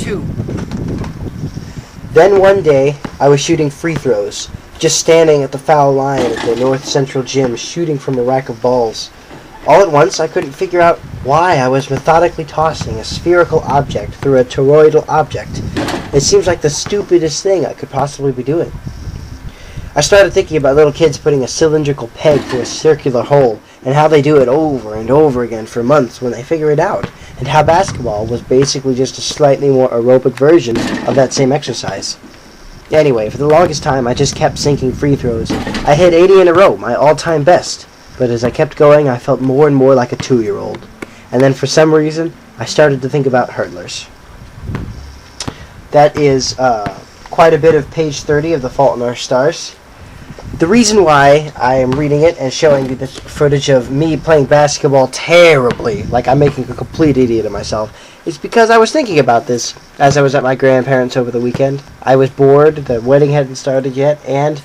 2. Then one day, I was shooting free throws, just standing at the foul line at the North Central Gym, shooting from a rack of balls. All at once, I couldn't figure out why I was methodically tossing a spherical object through a toroidal object. It seems like the stupidest thing I could possibly be doing. I started thinking about little kids putting a cylindrical peg through a circular hole, and how they do it over and over again for months when they figure it out, and how basketball was basically just a slightly more aerobic version of that same exercise. Anyway, for the longest time, I just kept sinking free throws. I hit 80 in a row, my all-time best. But as I kept going, I felt more and more like a 2-year-old. And then for some reason, I started to think about hurdlers. That is quite a bit of page 30 of The Fault in Our Stars. The reason why I am reading it and showing you this footage of me playing basketball terribly, like I'm making a complete idiot of myself, is because I was thinking about this as I was at my grandparents' over the weekend. I was bored, the wedding hadn't started yet, and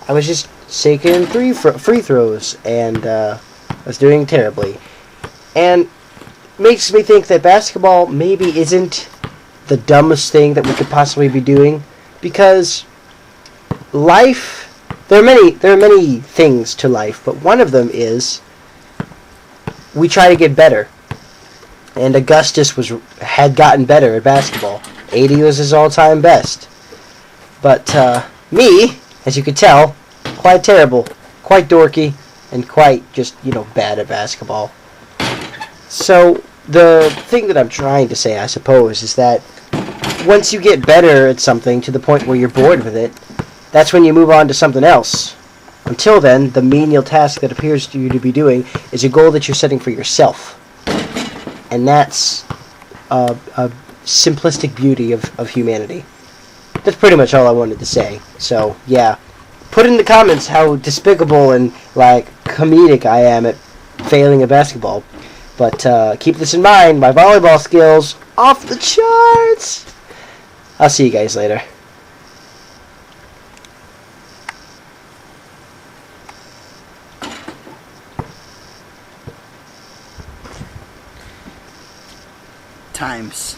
I was just sinking free throws, and I was doing terribly. And makes me think that basketball maybe isn't the dumbest thing that we could possibly be doing, because life, there are many things to life, but one of them is we try to get better. And Augustus had gotten better at basketball. 80 was his all-time best. But me, as you can tell, quite terrible, quite dorky, and quite just, bad at basketball. So the thing that I'm trying to say, I suppose, is that once you get better at something to the point where you're bored with it, that's when you move on to something else. Until then, the menial task that appears to you to be doing is a goal that you're setting for yourself. And that's a simplistic beauty of humanity. That's pretty much all I wanted to say. So, yeah. Put in the comments how despicable and, comedic I am at failing at basketball. But keep this in mind, my volleyball skills, off the charts! I'll see you guys later. Times.